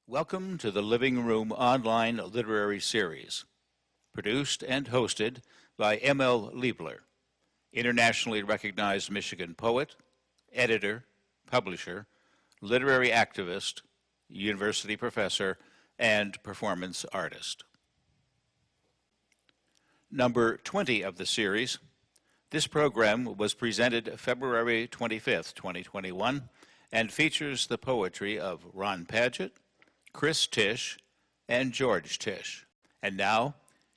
Welcome to the Living Room Online Literary Series, produced and hosted by M.L. Liebler, internationally recognized Michigan poet, editor, publisher, literary activist, university professor, and performance artist. Number 20 of the series. This program was presented February 25th, 2021, and features the poetry of Ron Padgett, Chris Tisch, and George Tisch. And now,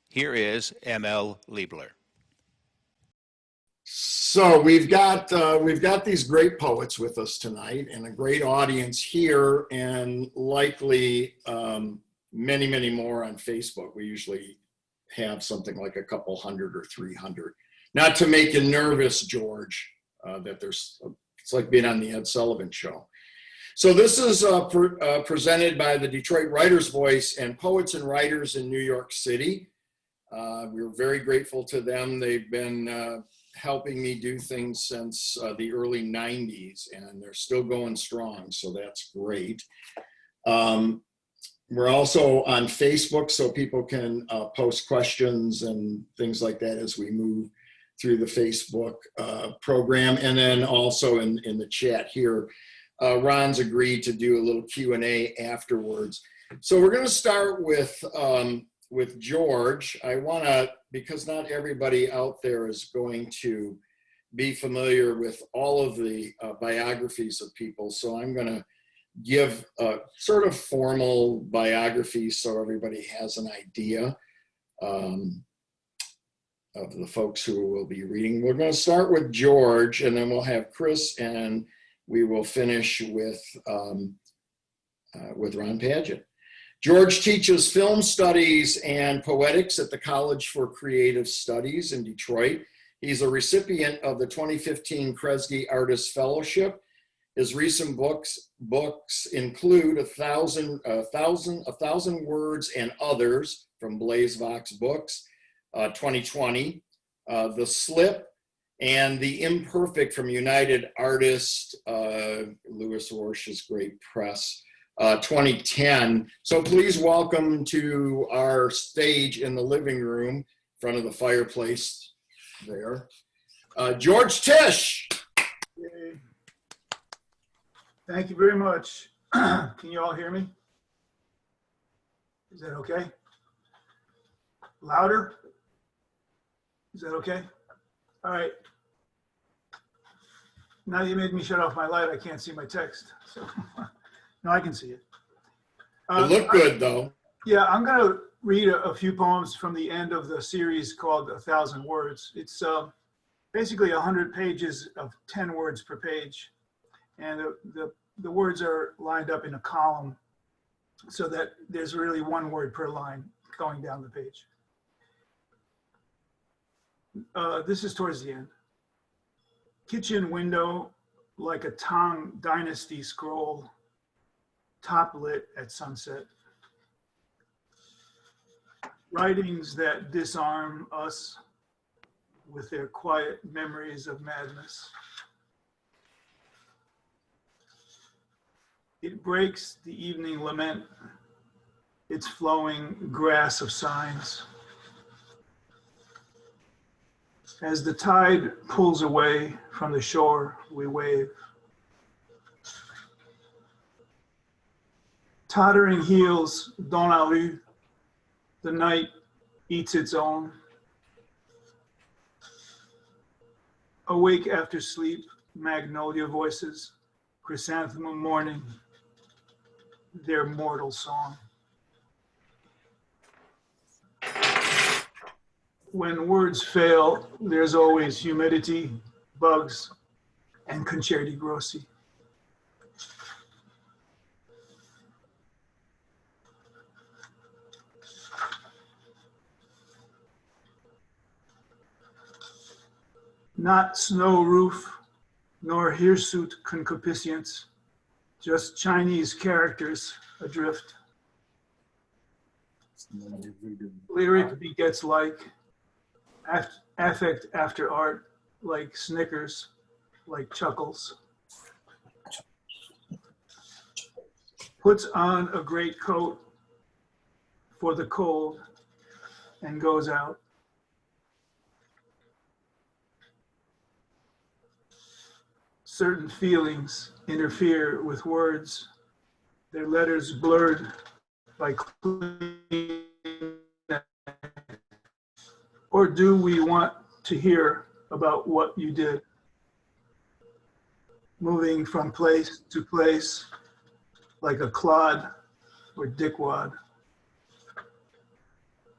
here is M.L. Liebler. So we've got these great poets with us tonight, and a great audience here, and likely many, many more on Facebook. We usually have something like a couple hundred or 300. Not to make you nervous, George, that it's like being on the Ed Sullivan Show. So this is presented by the Detroit Writers' Voice and Poets and Writers in New York City. We're very grateful to them. They've been helping me do things since the early 90s, and they're still going strong, so that's great. We're also on Facebook, so people can post questions and things like that as we move through the Facebook program, and then also in the chat here. Ron's agreed to do a little Q&A afterwards. So we're going to start with George. I want to, because not everybody out there is going to be familiar with all of the biographies of people, so I'm going to give a sort of formal biographies so everybody has an idea of the folks who will be reading. We're going to start with George, and then we'll have Chris, and we will finish with Ron Padgett. George teaches film studies and poetics at the College for Creative Studies in Detroit. He's a recipient of the 2015 Kresge Artist Fellowship. His recent books include A Thousand Words and Others from Blaze Vox Books, 2020, The Slip, and The Imperfect from United Artists, Louis Warsh's great press, 2010. So please welcome to our stage in the living room, in front of the fireplace there, George Tisch. Yay. Thank you very much. Can you all hear me? Is that okay? Louder? Is that okay? All right. Now you made me shut off my light. I can't see my text. So no, I can see it. It looked good though. Yeah, I'm going to read a few poems from the end of the series called 1,000 Words. It's basically 100 pages of 10 words per page. And the words are lined up in a column so that there's really one word per line going down the page. This is towards the end. Kitchen window like a Tang Dynasty scroll, top lit at sunset. Writings that disarm us with their quiet memories of madness. It breaks the evening lament, its flowing grass of signs. As the tide pulls away from the shore, we wave. Tottering heels dans la rue, the night eats its own. Awake after sleep, magnolia voices, chrysanthemum morning, their mortal song. When words fail, there's always humidity, bugs, and concerti grossi. Not snow roof, nor hirsute concupiscence, just Chinese characters adrift. Lyric begets like, affect after art, like Snickers, like chuckles. puts on a great coat for the cold and goes out. Certain feelings interfere with words, their letters blurred by clean. Or do we want to hear about what you did? Moving from place to place like a clod or dickwad.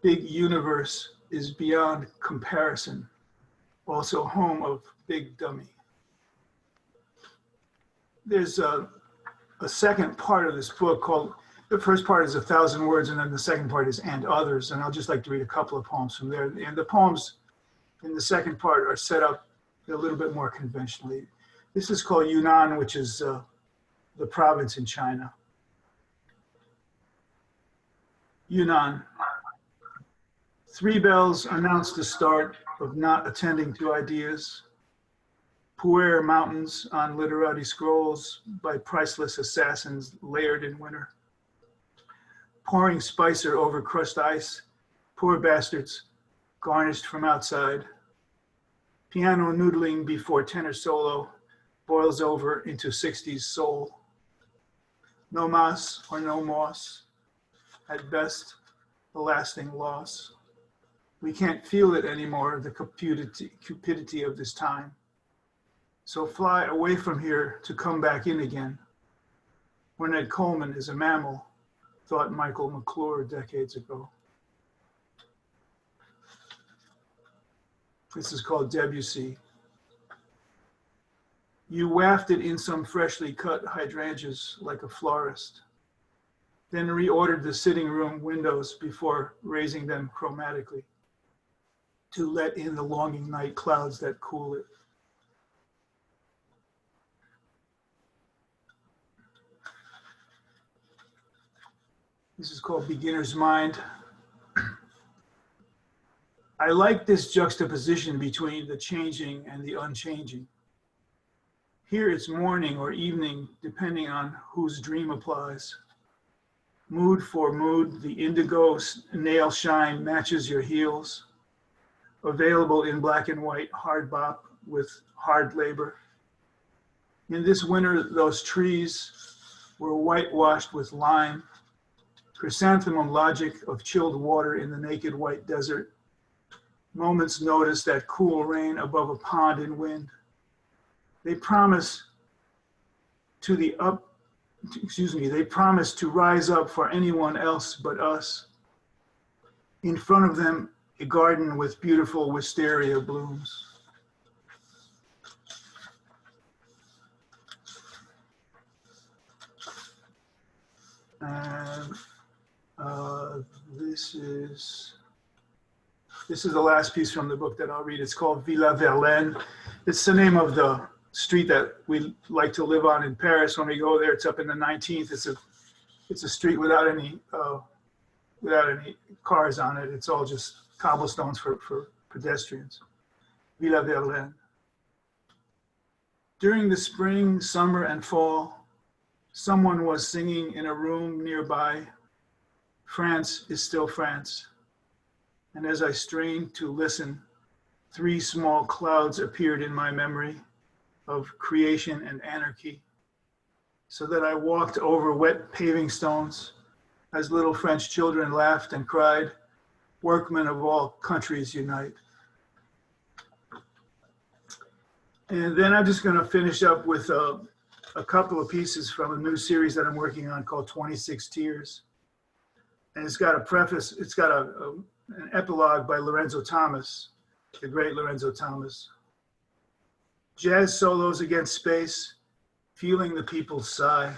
Big universe is beyond comparison, also home of Big Dummy. There's a second part of this book called, the first part is 1,000 words, and then the second part is and others, and I'll just like to read a couple of poems from there. And the poems in the second part are set up a little bit more conventionally. This is called Yunnan, which is the province in China. Yunnan. 3 bells announced the start of not attending to ideas. Pu'er mountains on literati scrolls by priceless assassins layered in winter. Pouring spicer over crushed ice, poor bastards, garnished from outside. Piano noodling before tenor solo boils over into 60s soul. No mas or no moss, at best, a lasting loss. We can't feel it anymore, the cupidity of this time. So fly away from here to come back in again. Ornette Coleman is a mammal, thought Michael McClure decades ago. This is called Debussy. You wafted in some freshly cut hydrangeas like a florist, then reordered the sitting room windows before raising them chromatically to let in the longing night clouds that cool it. This is called Beginner's Mind. I like this juxtaposition between the changing and the unchanging. Here it's morning or evening, depending on whose dream applies. Mood for mood, the indigo nail shine matches your heels. Available in black and white, hard bop with hard labor. In this winter, those trees were whitewashed with lime. Chrysanthemum logic of chilled water in the naked white desert. Moments notice that cool rain above a pond in wind. They promise they promise to rise up for anyone else but us. In front of them, a garden with beautiful wisteria blooms. And this is the last piece from the book that I'll read. It's called Villa Verlaine. It's the name of the street that we like to live on in Paris. When we go there, it's up in the 19th. It's a street without any cars on it. It's all just cobblestones for pedestrians. Villa Verlaine. During the spring, summer, and fall, someone was singing in a room nearby, France is still France. And as I strained to listen, 3 small clouds appeared in my memory of creation and anarchy, so that I walked over wet paving stones as little French children laughed and cried, workmen of all countries unite. And then I'm just going to finish up with a couple of pieces from a new series that I'm working on called 26 Tears. And it's got a preface, it's got an epilogue by Lorenzo Thomas, the great Lorenzo Thomas. Jazz solos against space, feeling the people's sigh.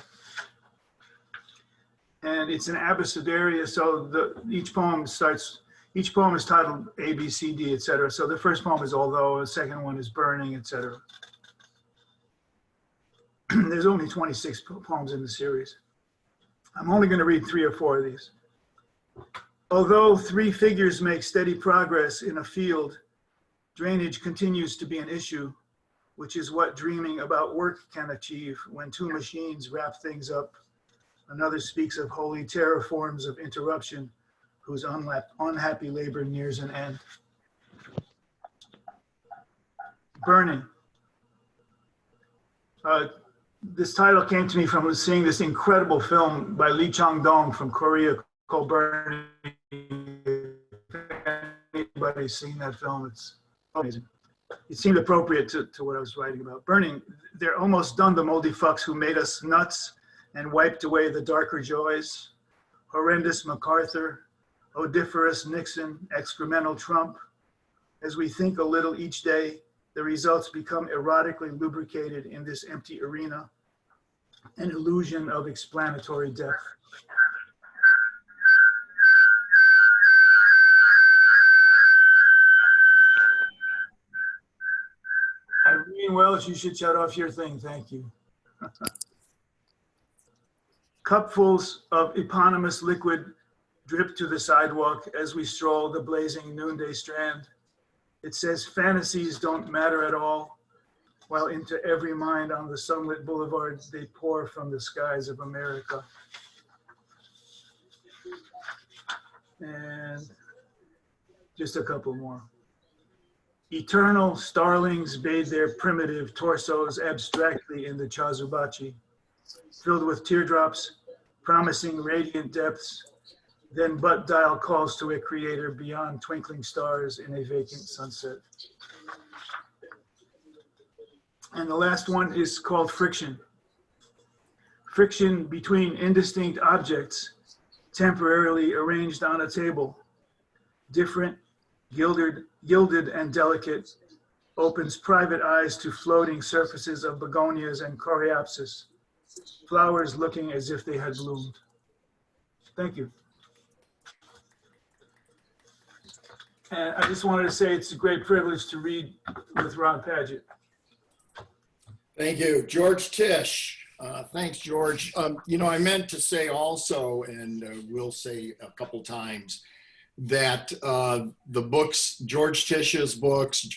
And it's an abecedaria, so each poem is titled A, B, C, D, etc. So the first poem is Although, the second one is Burning, etc. There's only 26 poems in the series. I'm only going to read 3 or 4 of these. Although 3 figures make steady progress in a field, drainage continues to be an issue, which is what dreaming about work can achieve when 2 machines wrap things up Another speaks of holy terror forms of interruption whose unhappy labor nears an end. Burning. This title came to me from seeing this incredible film by Lee Chang-dong from Korea called Burning. If anybody's seen that film, it's amazing. It seemed appropriate to what I was writing about. Burning, they're almost done, the moldy fucks who made us nuts and wiped away the darker joys. Horrendous MacArthur, odiferous Nixon, excremental Trump. As we think a little each day, the results become erotically lubricated in this empty arena, an illusion of explanatory depth. Irene Welsh, you should shut off your thing, thank you. Cupfuls of eponymous liquid drip to the sidewalk as we stroll the blazing noonday strand. It says fantasies don't matter at all, while into every mind on the sunlit boulevard they pour from the skies of America. And just a couple more. Eternal starlings bathe their primitive torsos abstractly in the Chazubachi, filled with teardrops, promising radiant depths, then butt dial calls to a creator beyond twinkling stars in a vacant sunset. And the last one is called Friction. Friction between indistinct objects, temporarily arranged on a table, different, gilded and delicate, opens private eyes to floating surfaces of begonias and coreopsis, flowers looking as if they had bloomed. Thank you. And I just wanted to say it's a great privilege to read with Ron Padgett. Thank you. George Tish. Thanks, George. You know, I meant to say also, and we'll say a couple times, that the books, George Tish's books,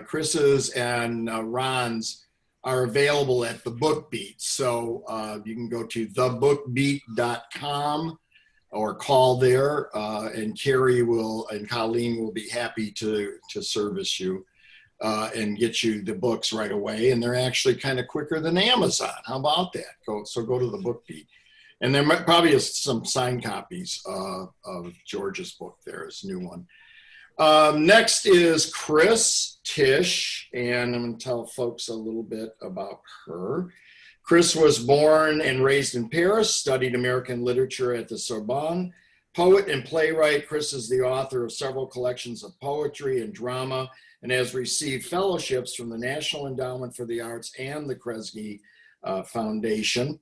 Chris's and Ron's, are available at the Book Beat. So you can go to thebookbeat.com or call there, and Carrie will and Colleen will be happy to service you and get you the books right away. And they're actually kind of quicker than Amazon. How about that? Go to the Book Beat. And there probably is some signed copies of George's book there, his new one. Next is Chris Tish, and I'm going to tell folks a little bit about her. Chris was born and raised in Paris, studied American literature at the Sorbonne. Poet and playwright, Chris is the author of several collections of poetry and drama and has received fellowships from the National Endowment for the Arts and the Kresge Foundation.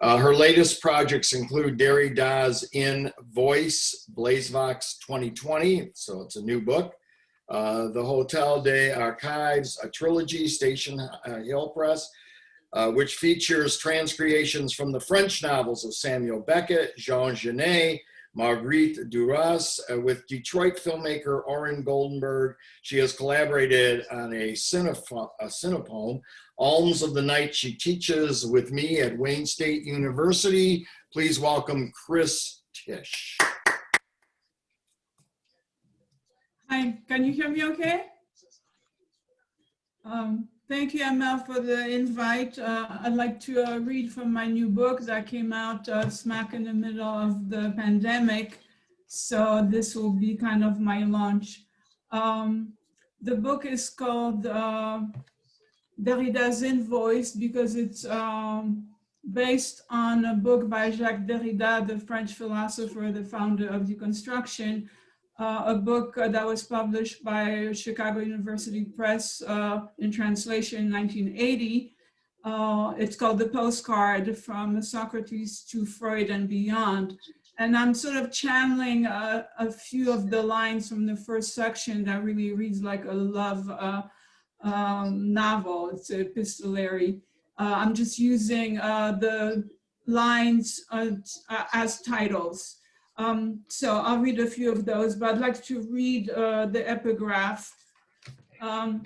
Her latest projects include Derrida's In Voice, Blazevox 2020, so it's a new book. The Hotel des Archives, a trilogy, Station Hill Press, which features transcreations from the French novels of Samuel Beckett, Jean Genet, Marguerite Duras. With Detroit filmmaker Oren Goldenberg, she has collaborated on a cinepoem, Alms of the Night. She teaches with me at Wayne State University. Please welcome Chris Tish. Hi, can you hear me okay? Thank you, ML, for the invite. I'd like to read from my new book that came out smack in the middle of the pandemic. So this will be kind of my launch. The book is called Derrida's In Voice because it's based on a book by Jacques Derrida, the French philosopher, the founder of deconstruction, a book that was published by Chicago University Press in translation in 1980. It's called The Postcard from Socrates to Freud and Beyond. And I'm sort of channeling a few of the lines from the first section that really reads like a love novel. It's epistolary. I'm just using the lines as titles. So I'll read a few of those, but I'd like to read the epigraph. The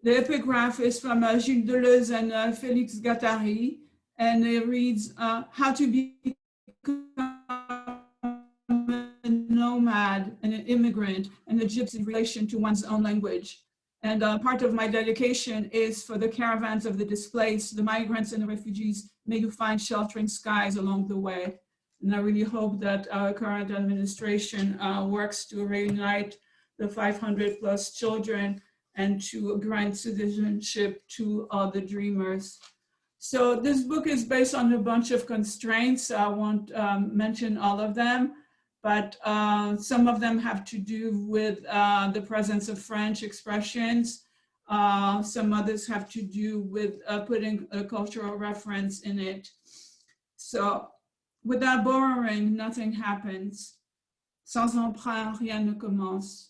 epigraph is from Gilles Deleuze and Félix Guattari, and it reads, how to be a nomad and an immigrant and the gypsy relation to one's own language. And part of my dedication is for the caravans of the displaced, the migrants and the refugees. May you find sheltering skies along the way. And I really hope that our current administration works to reunite the 500 plus children and to grant citizenship to all the dreamers. So this book is based on a bunch of constraints. I won't mention all of them, but some of them have to do with the presence of French expressions. Some others have to do with putting a cultural reference in it. So without borrowing, nothing happens. Sans emprunt, rien ne commence.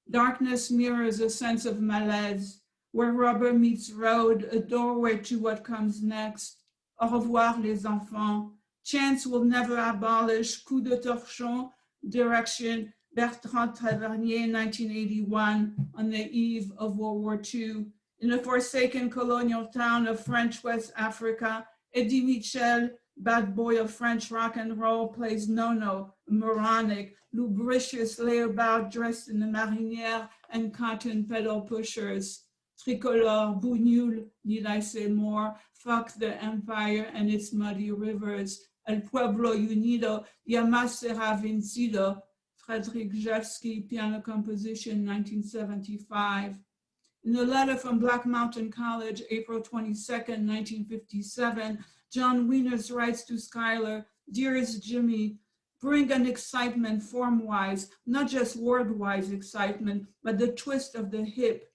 Darkness mirrors a sense of malaise, where rubber meets road, a doorway to what comes next. Au revoir, les enfants. Chance will never abolish. Coup de torchon, direction, Bertrand Tavernier, 1981, on the eve of World War II. In a forsaken colonial town of French West Africa, Eddie Mitchell, bad boy of French rock and roll, plays Nono, a moronic, lubricious layabout dressed in a marinière and cotton pedal pushers. Tricolore, Bougnoul, need I say more? Fuck the empire and its muddy rivers. El pueblo unido, jamás será vencido. Frederick Rzewski, piano composition, 1975. In a letter from Black Mountain College, April 22nd, 1957, John Wieners writes to Schuyler, "Dearest Jimmy, bring an excitement form-wise, not just word-wise excitement, but the twist of the hip.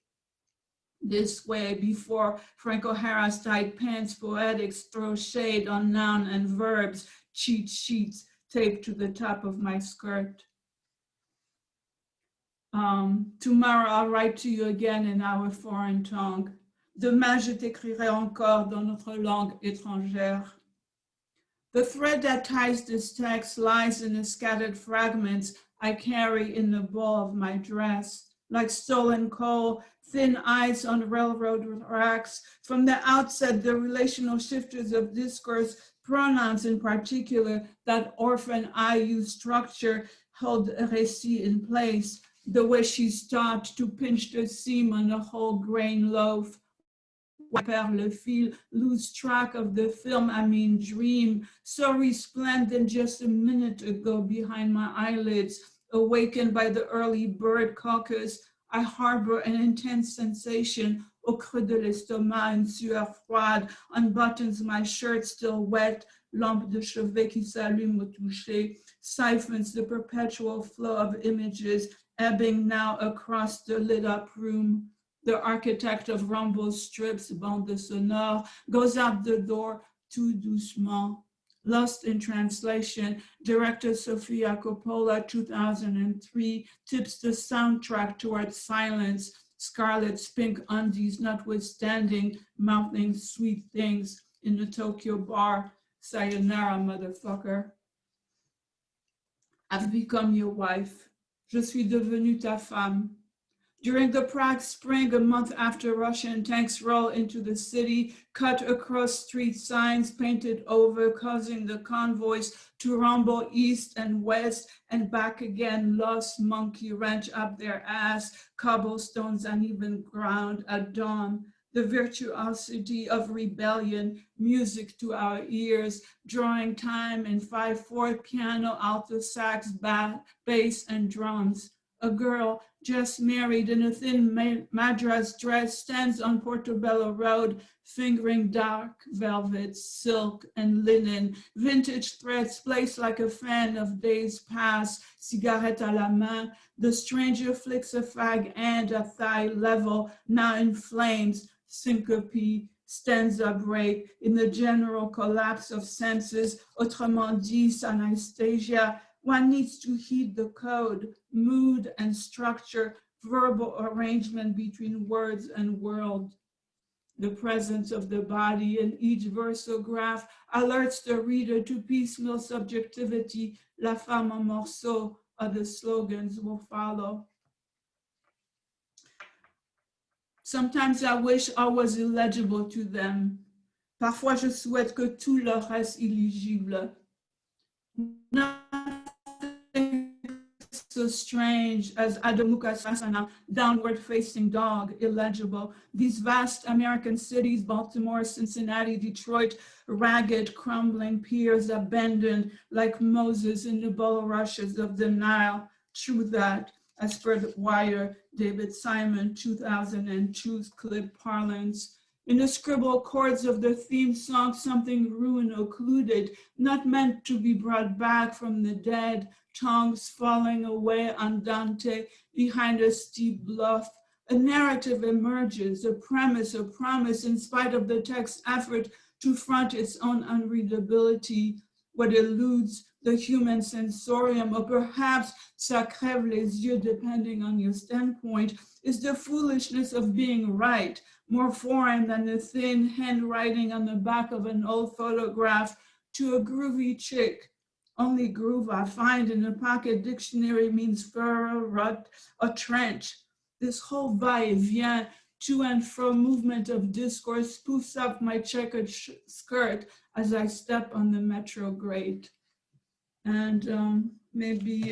This way, before Frank O'Hara's tight pants poetics throw shade on noun and verbs, cheat sheets taped to the top of my skirt. Tomorrow I'll write to you again in our foreign tongue. Demain je t'écrirai encore dans notre langue étrangère." The thread that ties this text lies in the scattered fragments I carry in the bowl of my dress. Like stolen coal, thin ice on railroad racks. From the outset, the relational shifters of discourse, pronouns in particular, that orphan IU structure held a récit in place. The way she's taught to pinch the seam on a whole grain loaf. Perd le fil, lose track of the film, I mean dream, so resplendent just a minute ago behind my eyelids, awakened by the early bird caucus. I harbor an intense sensation au creux de l'estomac, une sueur froide, unbuttons my shirt still wet, lampe de chevet qui s'allume au toucher, siphons the perpetual flow of images, ebbing now across the lit up room. The architect of rumble strips, bande sonore, goes out the door tout doucement. Lost in Translation, director Sofia Coppola, 2003, tips the soundtrack towards silence, Scarlett's pink undies notwithstanding, mouthing sweet things in the Tokyo bar. Sayonara, motherfucker. I've become your wife. Je suis devenue ta femme. During the Prague Spring, a month after Russian tanks roll into the city, cut across street signs painted over, causing the convoys to rumble east and west and back again, lost monkey wrench up their ass, cobblestones uneven ground at dawn. The virtuosity of rebellion, music to our ears, drawing time in 5/4 piano, alto sax, bass, and drums. A girl just married in a thin madras dress stands on Portobello Road, fingering dark velvet, silk, and linen, vintage threads placed like a fan of days past, cigarette à la main. The stranger flicks a fag and at thigh level, now in flames, syncope, stanza break, in the general collapse of senses, autrement dit, synesthesia. One needs to heed the code, mood and structure, verbal arrangement between words and world. The presence of the body in each versograph alerts the reader to piecemeal subjectivity. La femme en morceaux, other slogans will follow. Sometimes I wish I was illegible to them. Parfois je souhaite que tout leur reste illigible. Nothing so strange as Adamuka's Fasana, downward-facing dog, illegible. These vast American cities, Baltimore, Cincinnati, Detroit, ragged, crumbling piers, abandoned like Moses in the bulrushes of the Nile. True that, as per the Wire, David Simon, 2002's clip parlance. In the scribbled chords of the theme song, something ruined, occluded, not meant to be brought back from the dead, tongues falling away on Dante behind a steep bluff. A narrative emerges, a promise, in spite of the text's effort to front its own unreadability. What eludes the human sensorium, or perhaps ça crève les yeux, depending on your standpoint, is the foolishness of being right, more foreign than the thin handwriting on the back of an old photograph to a groovy chick. Only groove I find in a pocket dictionary means furrow, rut, or trench. This whole va-et-vient, to and fro movement of discourse spoofs up my checkered skirt as I step on the metro grate. And maybe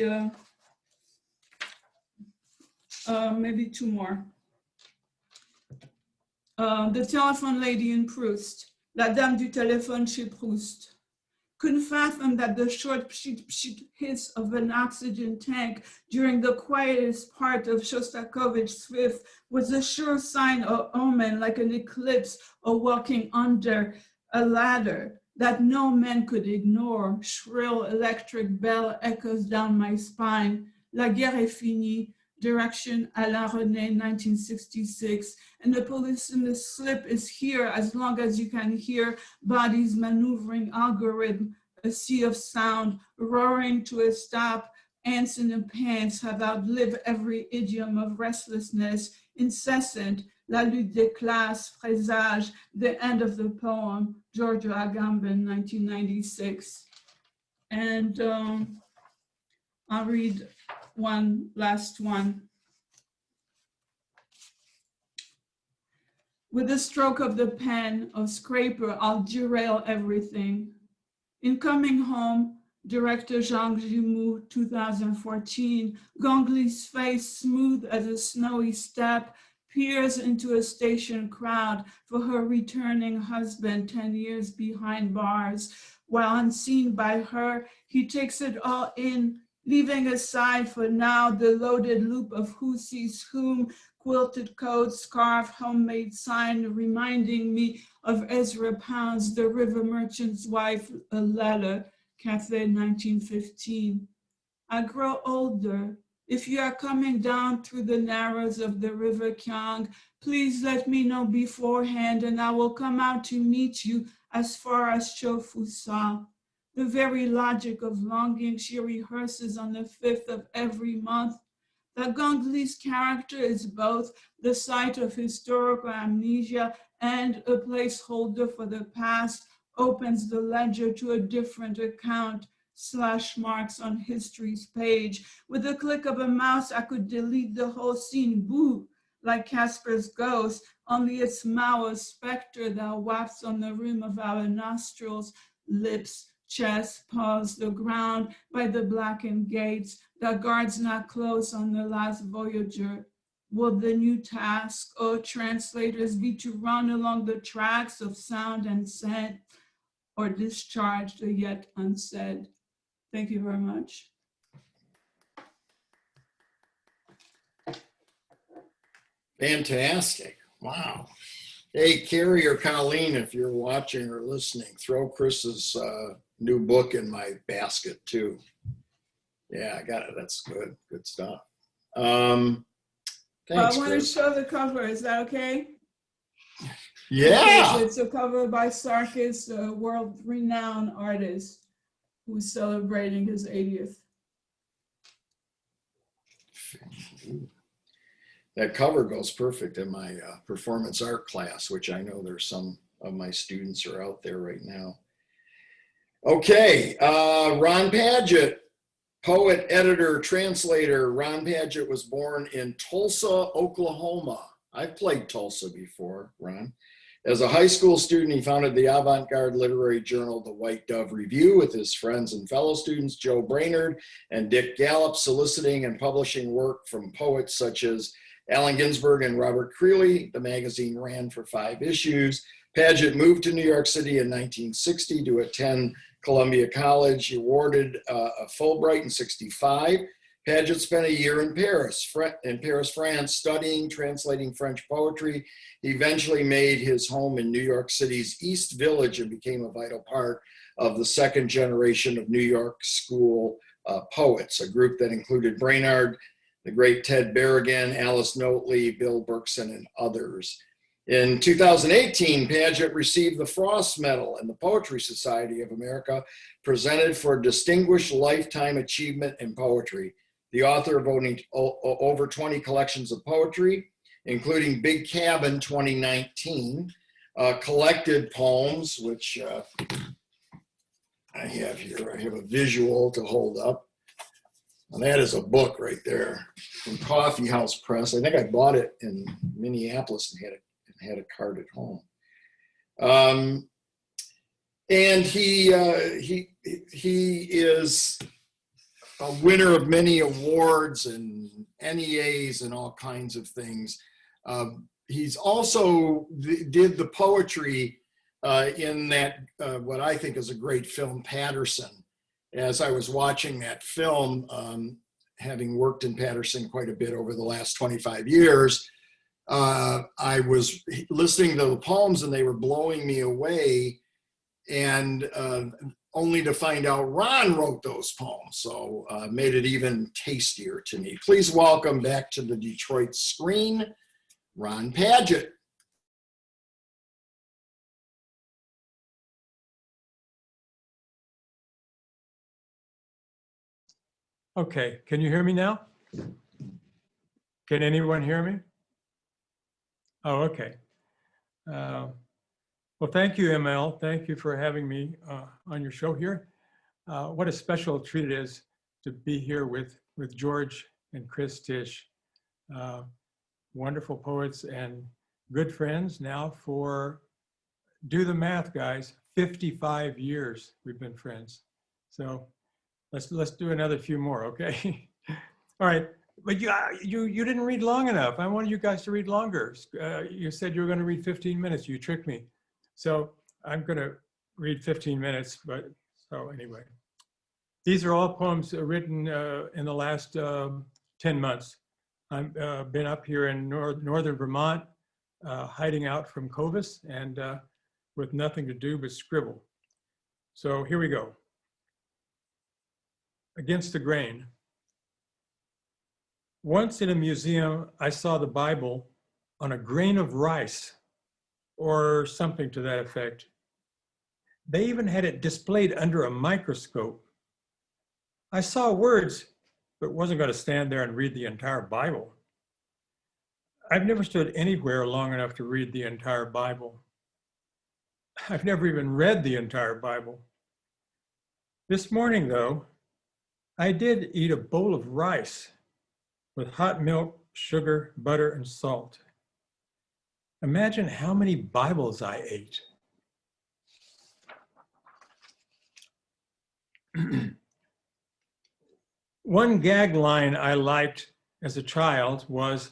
two more. The telephone lady in Proust, La Dame du téléphone chez Proust. Couldn't fathom that the short pshit hiss of an oxygen tank during the quietest part of Shostakovich's Fifth was a sure sign or omen, like an eclipse or walking under a ladder that no man could ignore. Shrill electric bell echoes down my spine. La guerre est finie. Direction Alain René, 1966. And the police in the slip is here as long as you can hear bodies maneuvering algorithm, a sea of sound, roaring to a stop. Ants in the pants have outlived every idiom of restlessness, incessant. La lutte des classes présage the end of the poem, Giorgio Agamben, 1996. And I'll read one last one. With the stroke of the pen of scraper, I'll derail everything. In coming home, director Jean Gimou, 2014, Gongli's face smooth as a snowy step, peers into a station crowd for her returning husband 10 years behind bars. While unseen by her, he takes it all in, leaving aside for now the loaded loop of who sees whom, quilted coat, scarf, homemade sign, reminding me of Ezra Pound's The River Merchant's Wife, a letter, Cathay, 1915. I grow older. If you are coming down through the narrows of the River Kyang, please let me know beforehand and I will come out to meet you as far as Chofusa. The very logic of longing she rehearses on the 5th of every month. That Gongli's character is both the site of historical amnesia and a placeholder for the past, opens the ledger to a different account, slash marks on history's page. With a click of a mouse, I could delete the whole scene, boo, like Casper's ghost, only it's Mao's specter that wafts on the rim of our nostrils, lips, chest, paws, the ground by the blackened gates, the guards not close on the last voyager. Will the new task, O translators, be to run along the tracks of sound and scent, or discharge the yet unsaid? Thank you very much. Fantastic. Wow. Hey, Carrie or Colleen, if you're watching or listening, throw Chris's new book in my basket too. Yeah, I got it. That's good. Good stuff. Thanks, I want Chris. to show the cover. Is that okay? Yeah. It's a cover by Sarkis, a world-renowned artist who's celebrating his 80th. That cover goes perfect in my performance art class, which I know there's some of my students are out there right now. Okay, Ron Padgett, poet, editor, translator. Ron Padgett was born in Tulsa, Oklahoma. I've played Tulsa before, Ron. As a high school student, he founded the avant-garde literary journal, The White Dove Review, with his friends and fellow students, Joe Brainerd and Dick Gallup, soliciting and publishing work from poets such as Allen Ginsberg and Robert Creeley. The magazine ran for 5 issues. Padgett moved to New York City in 1960 to attend Columbia College. He awarded a Fulbright in 65. Padgett spent a year in Paris, France, studying, translating French poetry. He eventually made his home in New York City's East Village and became a vital part of the second generation of New York School poets, a group that included Brainerd, the great Ted Berrigan, Alice Notley, Bill Berkson, and others. In 2018, Padgett received the Frost Medal and the Poetry Society of America, presented for Distinguished Lifetime Achievement in Poetry. The author of over 20 collections of poetry, including Big Cabin 2019, collected poems, which I have here. I have a visual to hold up. And that is a book right there from Coffee House Press. I think I bought it in Minneapolis and had a card at home. And he is a winner of many awards and NEAs and all kinds of things. He's also did the poetry in that, what I think is a great film, Patterson. As I was watching that film, having worked in Patterson quite a bit over the last 25 years, I was listening to the poems and they were blowing me away, and only to find out Ron wrote those poems. So made it even tastier to me. Please welcome back to the Detroit screen, Ron Padgett. Okay, can you hear me now? Can anyone hear me? Oh, okay. Well, thank you, ML. Thank you for having me on your show here. What a special treat it is to be here with George and Chris Tisch, wonderful poets and good friends now for, do the math, guys, 55 years we've been friends. So let's do another few more, okay? All right, but you didn't read long enough. I wanted you guys to read longer. You said you were gonna read 15 minutes, you tricked me. So I'm gonna read 15 minutes, but so anyway. These are all poems written in the last 10 months. I've been up here in northern Vermont, hiding out from Covis and with nothing to do but scribble. So here we go. Against the grain. Once in a museum, I saw the Bible on a grain of rice or something to that effect. They even had it displayed under a microscope. I saw words, but wasn't going to stand there and read the entire Bible. I've never stood anywhere long enough to read the entire Bible. I've never even read the entire Bible. This morning, though, I did eat a bowl of rice with hot milk, sugar, butter, and salt. Imagine how many Bibles I ate. One gag line I liked as a child was,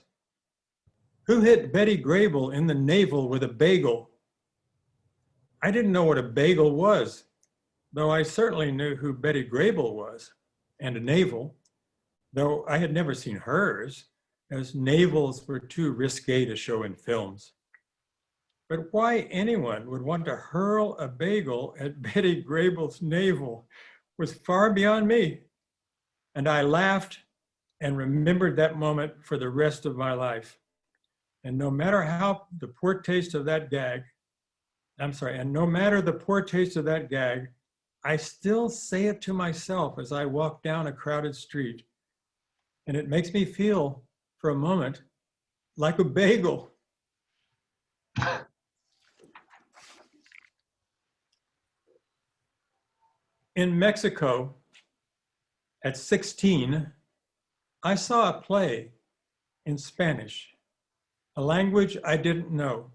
"Who hit Betty Grable in the navel with a bagel?" I didn't know what a bagel was, though I certainly knew who Betty Grable was, and a navel, though I had never seen hers, as navels were too risque to show in films. But why anyone would want to hurl a bagel at Betty Grable's navel was far beyond me. And I laughed and remembered that moment for the rest of my life. And no matter how the poor taste of that gag, no matter the poor taste of that gag, I still say it to myself as I walk down a crowded street. And it makes me feel, for a moment, like a bagel. In Mexico, at 16, I saw a play in Spanish, a language I didn't know.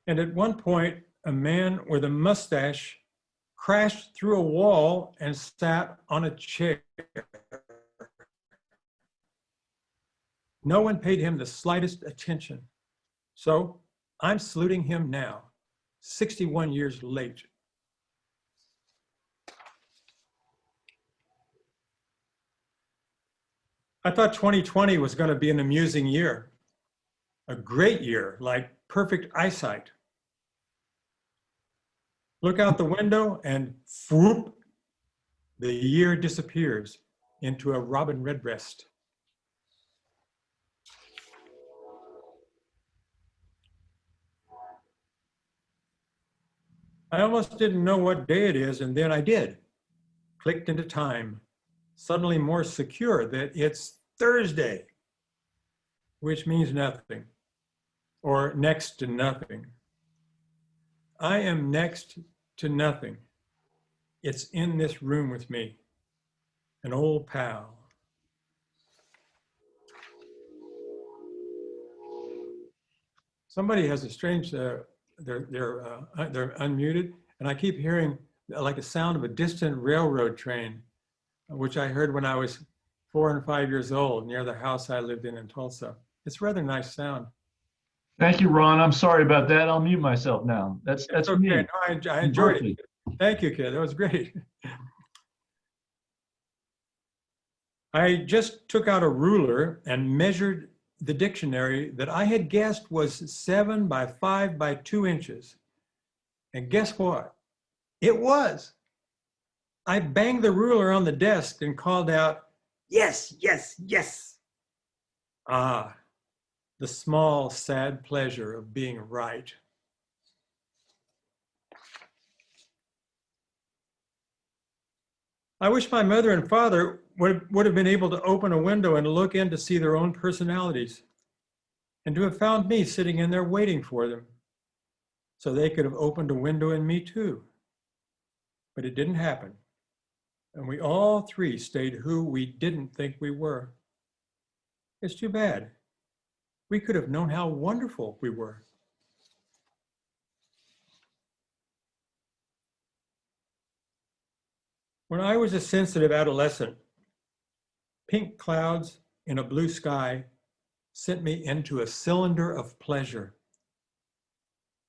And at one point, a man with a mustache crashed through a wall and sat on a chair. No one paid him the slightest attention. So I'm saluting him now, 61 years late. I thought 2020 was going to be an amusing year, a great year, like perfect eyesight. Look out the window and whoop, the year disappears into a robin redbreast. I almost didn't know what day it is, and then I did. Clicked into time, suddenly more secure that it's Thursday, which means nothing, or next to nothing. I am next to nothing. It's in this room with me, an old pal. Somebody has a strange, they're unmuted, and I keep hearing like a sound of a distant railroad train, which I heard when I was 4 and 5 years old near the house I lived in Tulsa. It's a rather nice sound. Thank you, Ron. I'm sorry about that. I'll mute myself now. That's okay. me. No, I enjoyed it. Thank you, kid. That was great. I just took out a ruler and measured the dictionary that I had guessed was 7 by 5 by 2 inches. And guess what? It was. I banged the ruler on the desk and called out, "Yes, yes, yes." Ah, the small, sad pleasure of being right. I wish my mother and father would have been able to open a window and look in to see their own personalities, and to have found me sitting in there waiting for them, so they could have opened a window in me too. But it didn't happen. And we all three stayed who we didn't think we were. It's too bad. We could have known how wonderful we were. When I was a sensitive adolescent, pink clouds in a blue sky sent me into a cylinder of pleasure.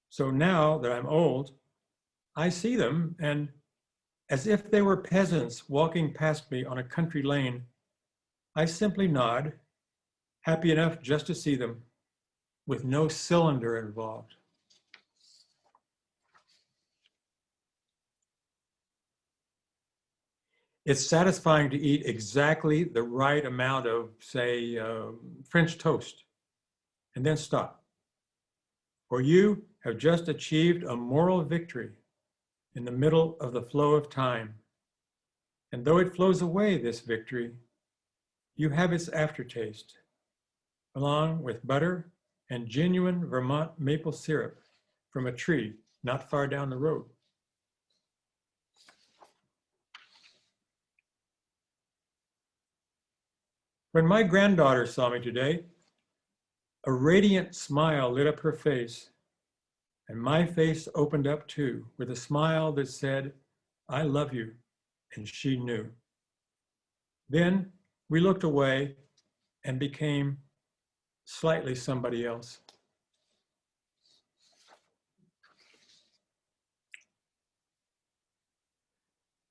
So now that I'm old, I see them, and as if they were peasants walking past me on a country lane, I simply nod, happy enough just to see them, with no cylinder involved. It's satisfying to eat exactly the right amount of, say, French toast, and then stop. For you have just achieved a moral victory in the middle of the flow of time. And though it flows away, this victory, you have its aftertaste, along with butter and genuine Vermont maple syrup from a tree not far down the road. When my granddaughter saw me today, a radiant smile lit up her face, and my face opened up too, with a smile that said, "I love you," and she knew. Then we looked away and became slightly somebody else.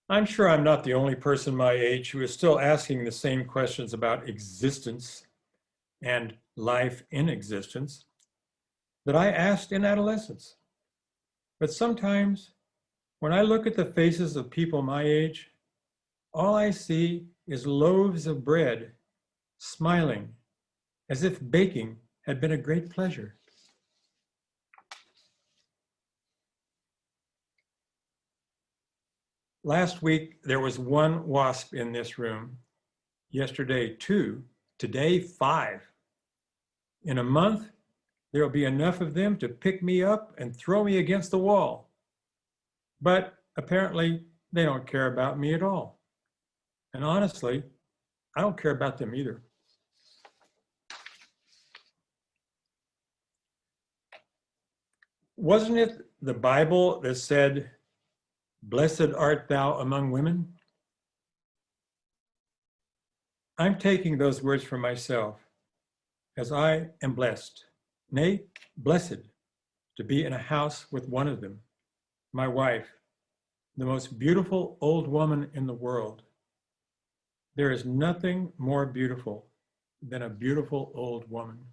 I'm sure I'm not the only person my age who is still asking the same questions about existence and life in existence that I asked in adolescence. But sometimes when I look at the faces of people my age, all I see is loaves of bread smiling as if baking had been a great pleasure. Last week, there was 1 wasp in this room. Yesterday, 2. Today, 5. In a month, there'll be enough of them to pick me up and throw me against the wall. But apparently, they don't care about me at all. And honestly, I don't care about them either. Wasn't it the Bible that said, "Blessed art thou among women"? I'm taking those words for myself, as I am blessed, nay, blessed, to be in a house with one of them, my wife, the most beautiful old woman in the world. There is nothing more beautiful than a beautiful old woman.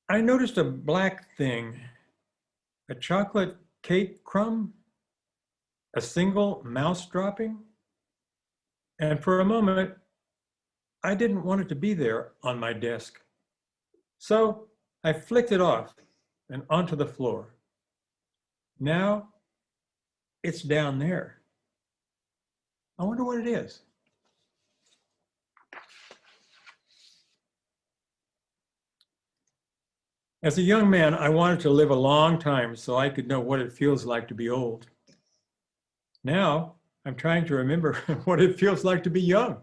I noticed a black thing, a chocolate cake crumb, a single mouse dropping, and for a moment, I didn't want it to be there on my desk. So I flicked it off and onto the floor. Now it's down there. I wonder what it is. As a young man, I wanted to live a long time so I could know what it feels like to be old. Now I'm trying to remember what it feels like to be young.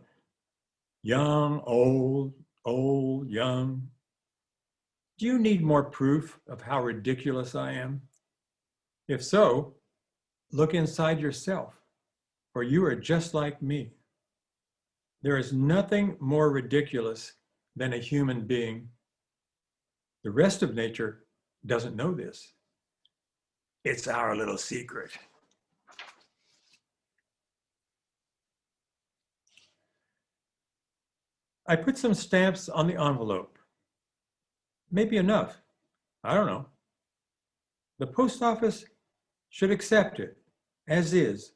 Young, old, old, young. Do you need more proof of how ridiculous I am? If so, look inside yourself, for you are just like me. There is nothing more ridiculous than a human being. The rest of nature doesn't know this. It's our little secret. I put some stamps on the envelope. Maybe enough. I don't know. The post office should accept it as is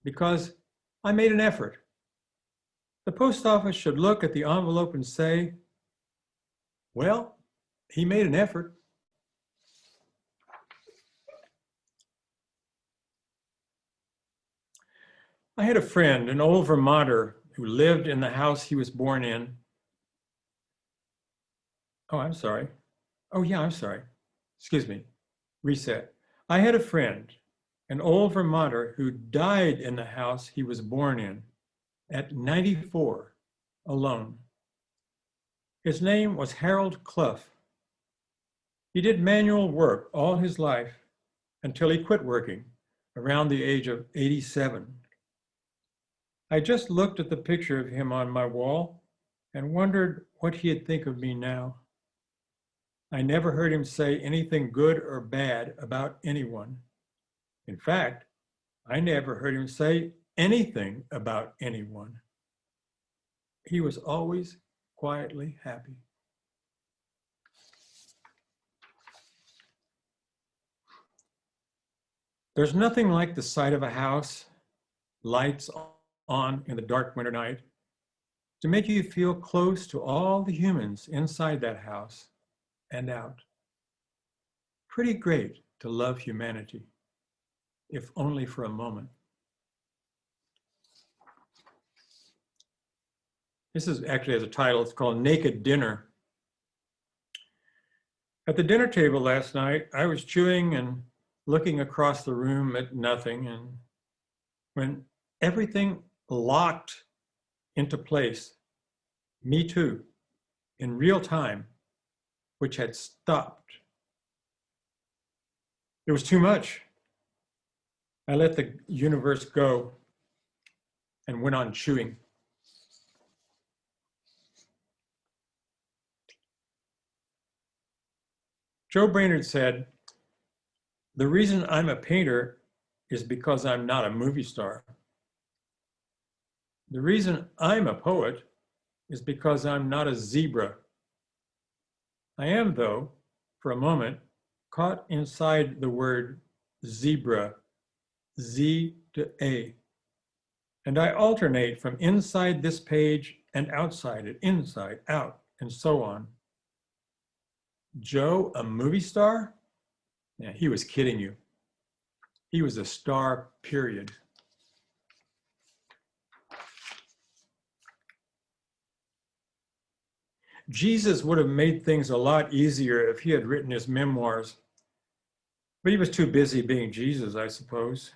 because I made an effort. The post office should look at the envelope and say, well, he made an effort. I had a friend, an old Vermonter, who lived in the house he was born in. Oh, I'm sorry. Oh, yeah, I'm sorry. Excuse me. Reset. I had a friend, an old Vermonter, who died in the house he was born in at 94, alone. His name was Harold Clough. He did manual work all his life until he quit working around the age of 87. I just looked at the picture of him on my wall and wondered what he'd think of me now. I never heard him say anything good or bad about anyone. In fact, I never heard him say anything about anyone. He was always quietly happy. There's nothing like the sight of a house, lights on in the dark winter night, to make you feel close to all the humans inside that house and out. Pretty great to love humanity, if only for a moment. This is actually has a title, it's called Naked Dinner. At the dinner table last night, I was chewing and looking across the room at nothing, and when everything locked into place, me too, in real time, which had stopped. It was too much. I let the universe go and went on chewing. Joe Brainerd said, "The reason I'm a painter is because I'm not a movie star. The reason I'm a poet is because I'm not a zebra. I am, though, for a moment, caught inside the word zebra, Z to A. And I alternate from inside this page and outside it, inside, out, and so on." Joe, a movie star? Yeah, he was kidding you. He was a star, period. Jesus would have made things a lot easier if he had written his memoirs, but he was too busy being Jesus, I suppose.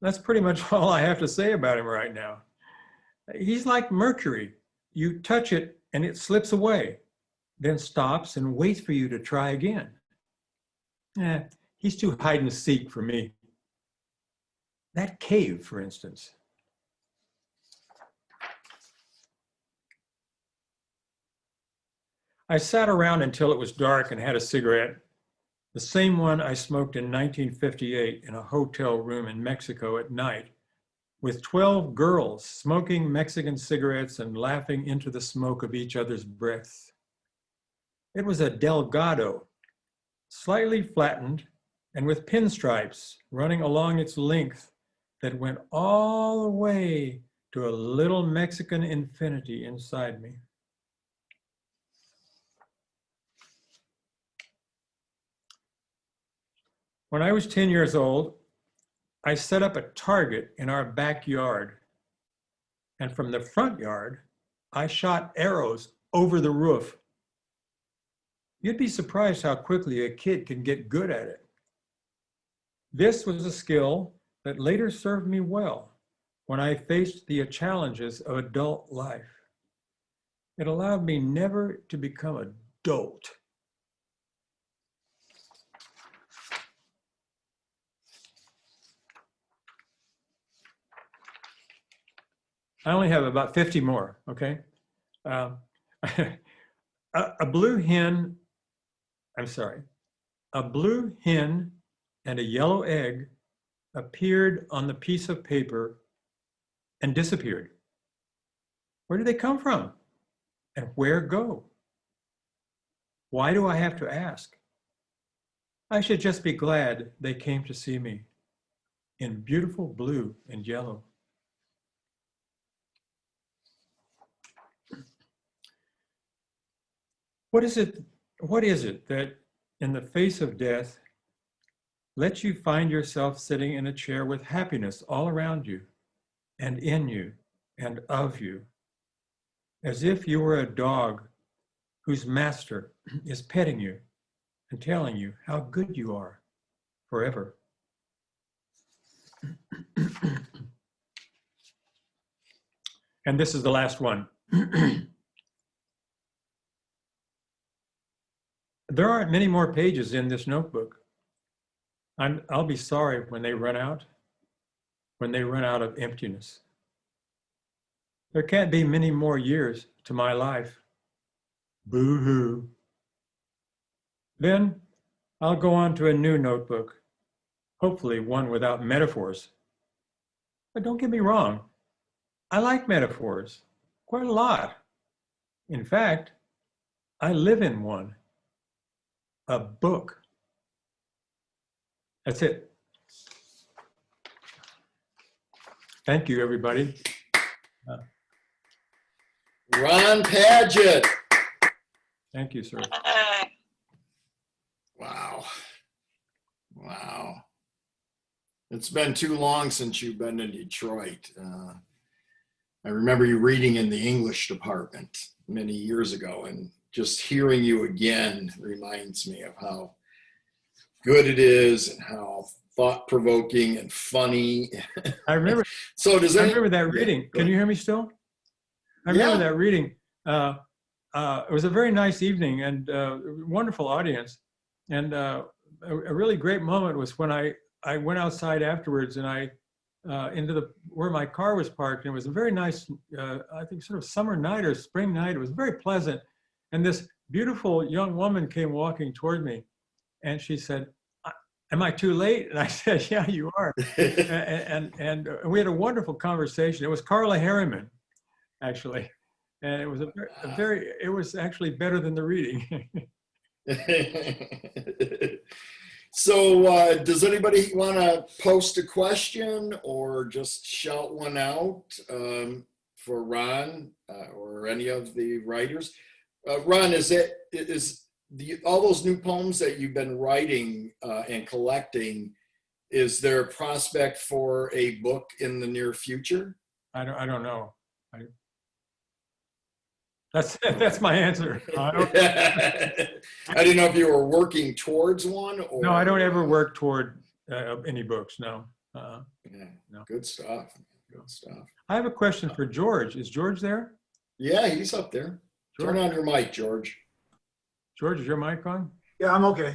That's pretty much all I have to say about him right now. He's like Mercury. You touch it and it slips away, then stops and waits for you to try again. He's too hide and seek for me. That cave, for instance. I sat around until it was dark and had a cigarette, the same one I smoked in 1958 in a hotel room in Mexico at night, with 12 girls smoking Mexican cigarettes and laughing into the smoke of each other's breaths. It was a Delgado, slightly flattened and with pinstripes running along its length that went all the way to a little Mexican infinity inside me. When I was 10 years old, I set up a target in our backyard. And from the front yard, I shot arrows over the roof. You'd be surprised how quickly a kid can get good at it. This was a skill that later served me well when I faced the challenges of adult life. It allowed me never to become a dolt. I only have about 50 more, okay? A blue hen and a yellow egg appeared on the piece of paper and disappeared. Where did they come from? And where go? Why do I have to ask? I should just be glad they came to see me in beautiful blue and yellow. What is it that in the face of death lets you find yourself sitting in a chair with happiness all around you and in you and of you, as if you were a dog whose master is petting you and telling you how good you are forever? And this is the last one. There aren't many more pages in this notebook. I'll be sorry when they run out of emptiness. There can't be many more years to my life. Boo-hoo. Then I'll go on to a new notebook, hopefully one without metaphors. But don't get me wrong, I like metaphors quite a lot. In fact, I live in one. A book. That's it. Thank you, everybody. Ron Padgett. Thank you, sir. Wow. Wow. It's been too long since you've been in Detroit. I remember you reading in the English department many years ago, and just hearing you again reminds me of how good it is and how thought-provoking and funny. I remember. So does I remember that reading. Can you hear me still? I remember that reading. It was a very nice evening and wonderful audience. And a really great moment was when I went outside afterwards and I into where my car was parked. And it was a very nice, I think, sort of summer night or spring night. It was very pleasant. And this beautiful young woman came walking toward me, and she said, "Am I too late?" And I said, "Yeah, you are." and we had a wonderful conversation. It was Carla Harriman, actually, and it was it was actually better than the reading. So does anybody want to post a question or just shout one out for Ron or any of the writers? Ron, all those new poems that you've been writing and collecting, is there a prospect for a book in the near future? I don't know. That's my answer. I didn't know if you were working towards one. Or... No, I don't ever work toward any books. No. Yeah, No. good stuff. Good stuff. I have a question for George. Is George there? Yeah, he's up there. George, Turn on your mic, George. George, is your mic on? Yeah, I'm okay.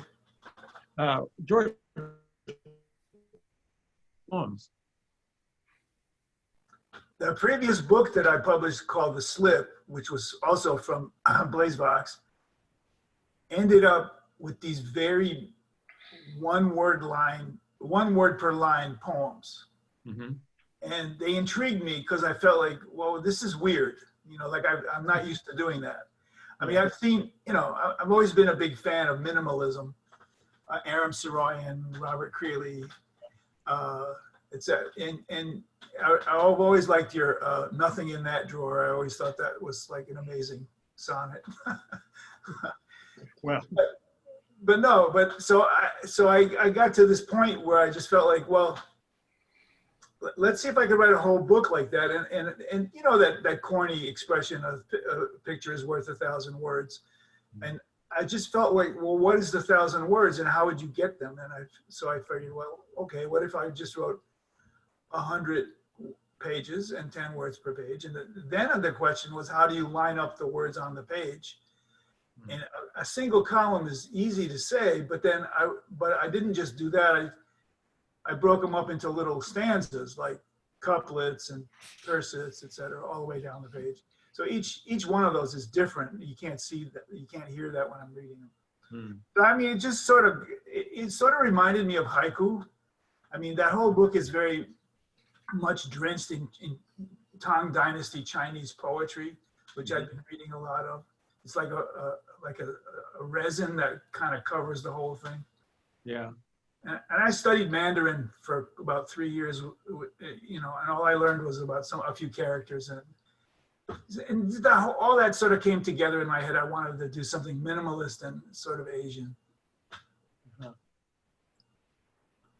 George, poems. The previous book that I published called The Slip, which was also from Blazebox, ended up with these very one word per line poems. Mm-hmm. And they intrigued me because I felt like, well, this is weird. You know, like I'm not used to doing that. I mean, I've seen, you know, I've always been a big fan of minimalism. Aram Saroyan, Robert Creeley, and I've always liked your Nothing in That Drawer. I always thought that was like an amazing sonnet. Well, so I got to this point where I just felt like, well, let's see if I could write a whole book like that. And you know that corny expression of a picture is worth 1,000 words. And I just felt like, well, what is the 1,000 words and how would you get them? And so I figured, well, okay, what if I just wrote 100 pages and 10 words per page? And then the question was, how do you line up the words on the page? And a single column is easy to say, but I didn't just do that. I broke them up into little stanzas, like couplets and tercets, etc., all the way down the page. So each one of those is different. You can't see that, you can't hear that when I'm reading them. But I mean, it sort of reminded me of haiku. I mean, that whole book is very much drenched in Tang Dynasty Chinese poetry, which I've been reading a lot of. It's like a resin that kind of covers the whole thing. yeah. And I studied Mandarin for about 3 years, you know, and all I learned was about a few characters, and all that sort of came together in my head. I wanted to do something minimalist and sort of Asian.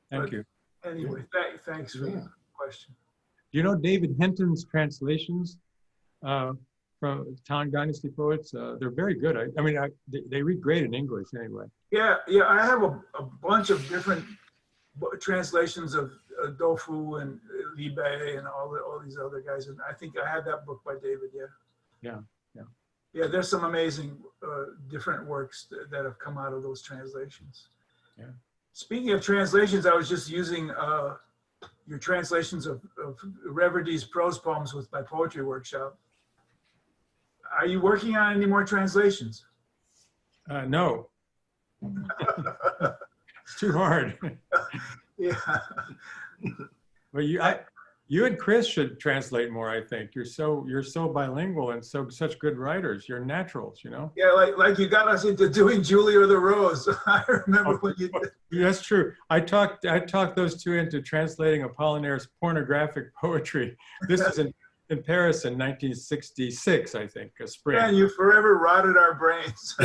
Thank you. Anyway, thanks for the question. Do you know David Hinton's translations from Tang Dynasty poets? They're very good. I mean, they read great in English anyway. Yeah, I have a bunch of different translations of Dofu and Liebler and all these other guys, and I think I had that book by David. Yeah. There's some amazing different works that have come out of those translations. Yeah. Speaking of translations, I was just using your translations of Reverdy's prose poems with my poetry workshop. Are you working on any more translations? No. It's too hard. Yeah. But you and Chris should translate more. I think you're so bilingual and such good writers. You're naturals, you know. Yeah, like you got us into doing Julie or the Rose. I remember when you did. That's true. I talked those two into translating Apollinaire's pornographic poetry. This is in Paris in 1966, I think, a spring. Man, you forever rotted our brains.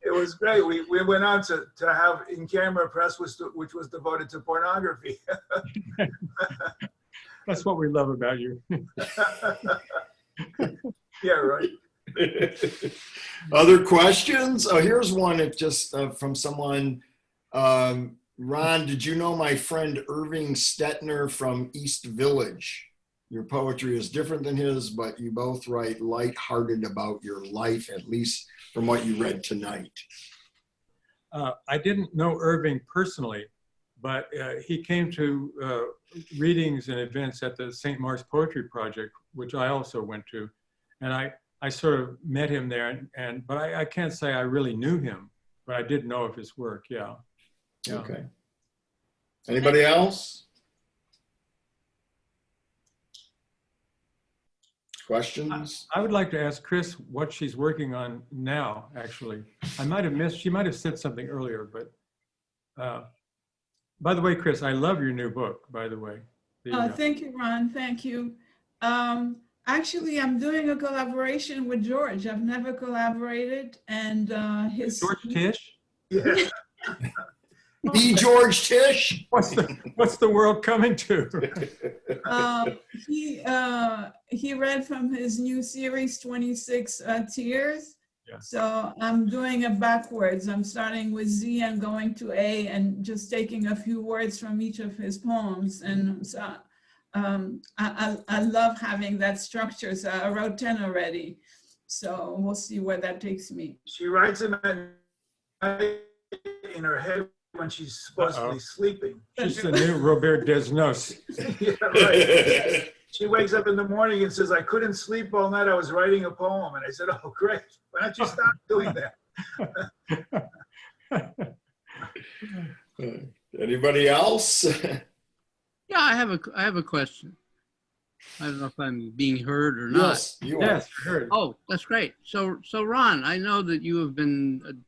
It was great. We went on to have in-camera press, which was devoted to pornography. That's what we love about you. Yeah, right. Other questions? Oh, here's one. It's just from someone. Ron, did you know my friend Irving Stetner from East Village? Your poetry is different than his, but you both write lighthearted about your life, at least from what you read tonight. I didn't know Irving personally, but he came to readings and events at the St. Mark's Poetry Project, which I also went to. And I sort of met him there, but I can't say I really knew him, but I did know of his work, yeah. Okay. Anybody else? Questions? I would like to ask Chris what she's working on now, actually. I might have missed, she might have said something earlier, but by the way, Chris, I love your new book, by the way. Thank you, Ron, thank you. Actually, I'm doing a collaboration with George. I've never collaborated, and his— George Tish? Yeah. The George Tish? What's the world coming to? He read from his new series, 26 Tears, Yeah. So I'm doing it backwards. I'm starting with Z and going to A and just taking a few words from each of his poems. And so I love having that structure. So I wrote 10 already. So we'll see where that takes me. She writes them at night in her head when she's supposedly sleeping. She's the new Robert Desnos. Yeah, right. She wakes up in the morning and says, I couldn't sleep all night. I was writing a poem. And I said, oh, great. Why don't you stop doing that? Anybody else? Yeah, I have a question. I don't know if I'm being heard or not. Yes, you are. Yes, I heard. Oh, that's great. So Ron, I know that you have been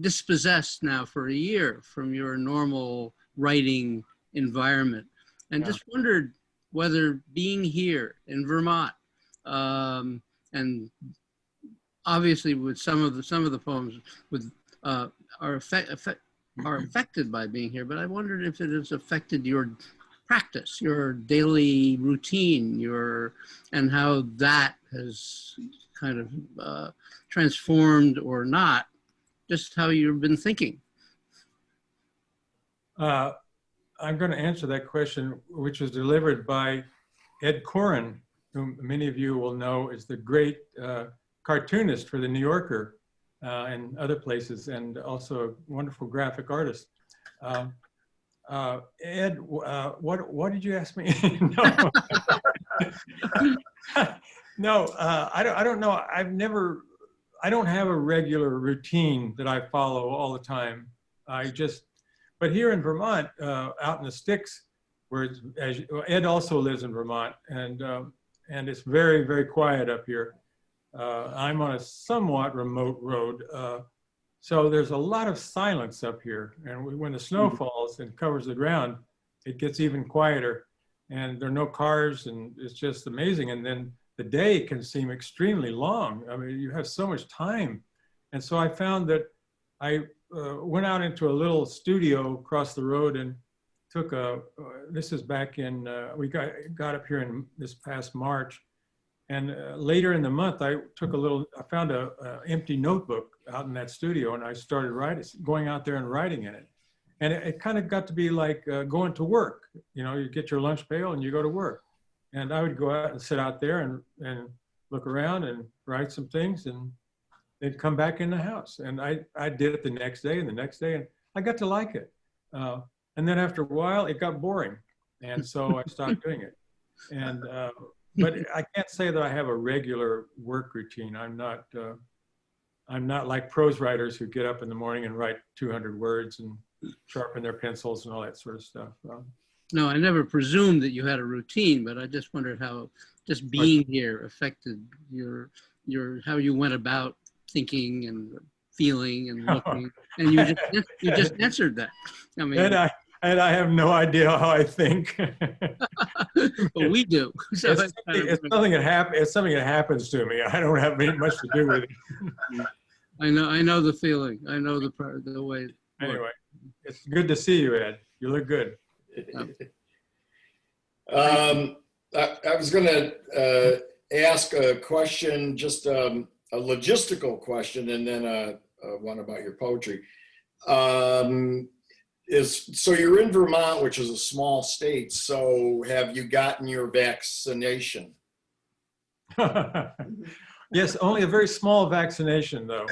dispossessed now for a year from your normal writing environment, and Yeah. just wondered whether being here in Vermont, and obviously with some of the poems are affected by being here, but I wondered if it has affected your practice, your daily routine, and how that has kind of transformed or not, just how you've been thinking. I'm going to answer that question, which was delivered by Ed Koren, whom many of you will know is the great cartoonist for the New Yorker and other places, and also a wonderful graphic artist. Ed, what did you ask me? No, no, I don't know. I don't have a regular routine that I follow all the time. But here in Vermont, out in the sticks, where Ed also lives in Vermont, and it's very, very quiet up here. I'm on a somewhat remote road, so there's a lot of silence up here. And when the snow falls and covers the ground, it gets even quieter, and there are no cars, and it's just amazing. And then the day can seem extremely long. I mean, you have so much time. And so I found that I went out into a little studio across the road and took this is back in, we got up here in this past March. And later in the month, I found a empty notebook out in that studio, and I started going out there and writing in it. And it kind of got to be like going to work. You know, you get your lunch pail and you go to work. And I would go out and sit out there and look around and write some things, and then come back in the house. And I did it the next day and the next day, and I got to like it. And then after a while, it got boring. And so I stopped doing it. And, but I can't say that I have a regular work routine. I'm not like prose writers who get up in the morning and write 200 words and sharpen their pencils and all that sort of stuff. No, I never presumed that you had a routine, but I just wondered how just being here affected how you went about thinking and feeling and looking. And you just answered that. I mean, and I have no idea how I think. Well, we do. So it's something that happens to me. I don't have much to do with it. I know the feeling. I know the way. Anyway, it's good to see you, Ed. You look good. I was going to ask a question, just a logistical question, and then one about your poetry. So you're in Vermont, which is a small state. So have you gotten your vaccination? Yes, only a very small vaccination, though.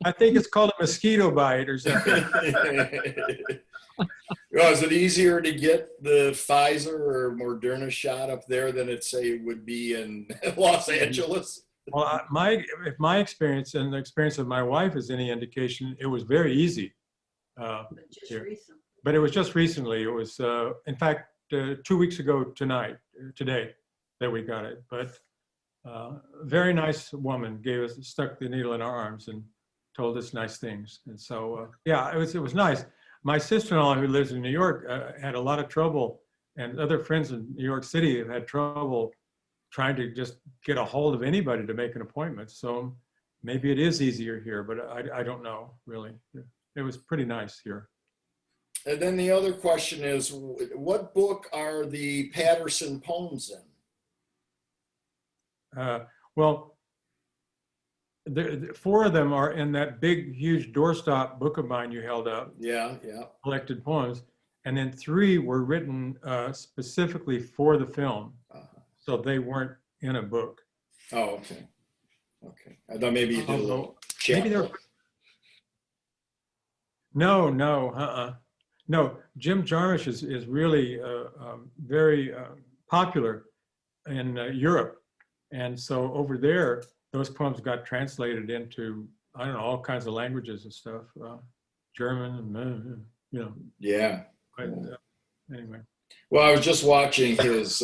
I think it's called a mosquito bite or something. Well, is it easier to get the Pfizer or Moderna shot up there than it would be in Los Angeles? Well, if my experience and the experience of my wife is any indication, it was very easy. But it was just recently. It was, in fact, 2 weeks ago today, that we got it. But very nice woman stuck the needle in our arms and told us nice things. And so, yeah, it was nice. My sister-in-law, who lives in New York, had a lot of trouble, and other friends in New York City have had trouble trying to just get a hold of anybody to make an appointment. So maybe it is easier here, but I don't know, really. It was pretty nice here. And then the other question is, what book are the Patterson poems in? Well, four of them are in that big, huge doorstop book of mine you held up, Yeah, yeah. collected poems. And then three were written specifically for the film. So they weren't in a book. Oh, okay. Okay. I thought maybe you did a little chat Maybe they're. book. No, no, Jim Jarmusch is really very popular in Europe. And so over there, those poems got translated into, I don't know, all kinds of languages and stuff, German, and, you know. Yeah. But anyway. Well, I was just watching his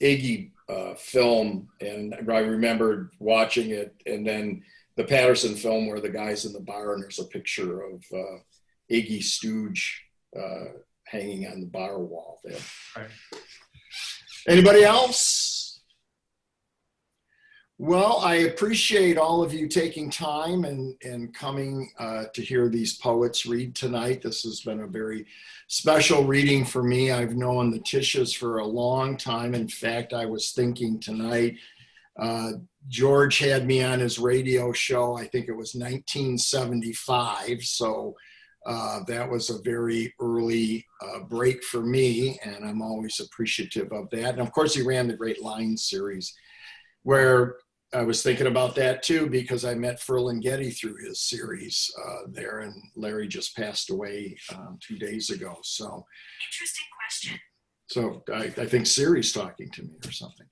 Iggy film, and I remembered watching it, and then the Patterson film where the guy's in the bar and there's a picture of Iggy Stooge hanging on the bar wall there. Right. Anybody else? Well, I appreciate all of you taking time and coming to hear these poets read tonight. This has been a very special reading for me. I've known the Tishas for a long time. In fact, I was thinking tonight, George had me on his radio show, I think it was 1975. So that was a very early break for me, and I'm always appreciative of that. And of course, he ran the Great Lines series, where I was thinking about that too, because I met Ferlinghetti through his series there, and Larry just passed away 2 days ago. So, interesting question. So I think Siri's talking to me or something.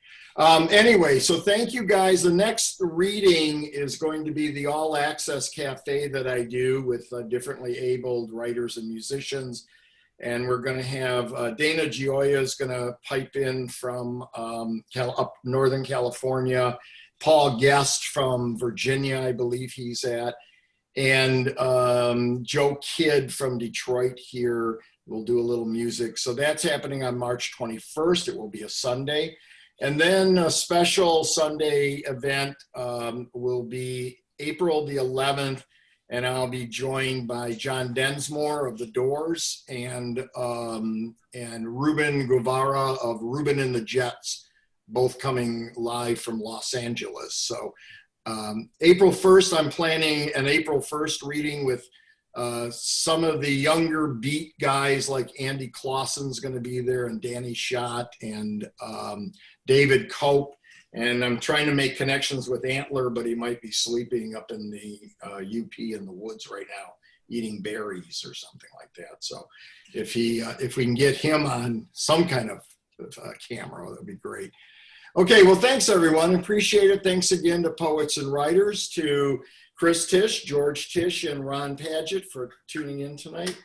Anyway, so thank you guys. The next reading is going to be the All Access Cafe that I do with differently abled writers and musicians. And we're going to have Dana Gioia is going to pipe in from up Northern California. Paul Guest from Virginia, I believe he's at. And Joe Kidd from Detroit here will do a little music. So that's happening on March 21st. It will be a Sunday. And then a special Sunday event will be April the 11th. And I'll be joined by John Densmore of The Doors and Ruben Guevara of Ruben and the Jets, both coming live from Los Angeles. So April 1st, I'm planning an April 1st reading with some of the younger beat guys, like Andy Clausen's going to be there, and Danny Schott and David Cope. And I'm trying to make connections with Antler, but he might be sleeping up in the UP in the woods right now, eating berries or something like that. So if we can get him on some kind of camera, that'd be great. Okay, well, thanks everyone. Appreciate it. Thanks again to Poets and Writers, to Chris Tisch, George Tisch, and Ron Padgett for tuning in tonight.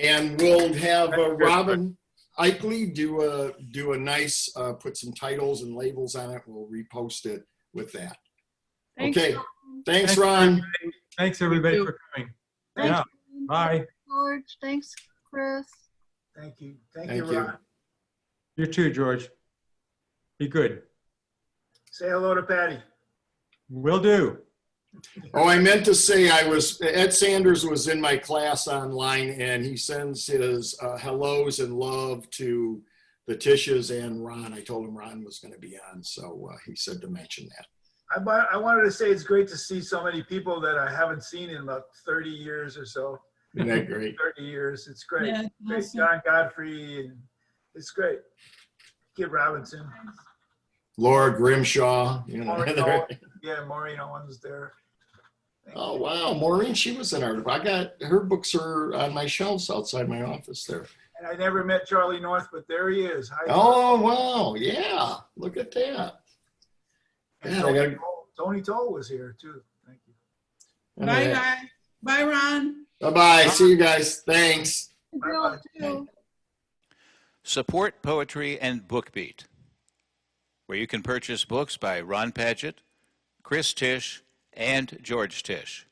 And we'll have Robin Eichly do a nice, put some titles and labels on it. We'll repost it with that. Thanks, Okay, Ron. thanks Ron. Thanks everybody for coming. Thank Yeah, you. bye. George, thanks, Chris. Thank you. Thank Thank you, you. Ron. You too, George. Be good. Say hello to Patty. Will do. Oh, I meant to say Ed Sanders was in my class online, and he sends his hellos and love to the Tishas and Ron. I told him Ron was going to be on, so he said to mention that. I wanted to say it's great to see so many people that I haven't seen in about 30 years or so. Isn't that great? 30 years. It's great. Yeah, Great. awesome. John Godfrey, and it's great. Kid Robinson. Laura Grimshaw. You know. Maureen Owen. Yeah, Maureen Owens there. Oh, wow. Maureen, she was in our, I got, her books are on my shelves outside my office there. And I never met Charlie North, but there he is. Hi, Oh, wow. Yeah. Look at that. and Yeah, Tony Toll was here too. Thank you. Bye, guys. Bye, Ron. Bye-bye. See you guys. Thanks. Bill, too. Support Poetry and Bookbeat, where you can purchase books by Ron Padgett, Chris Tisch, and George Tisch.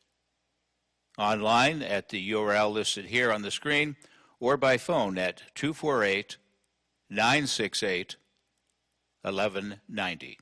Online at the URL listed here on the screen, or by phone at 248-968-1190.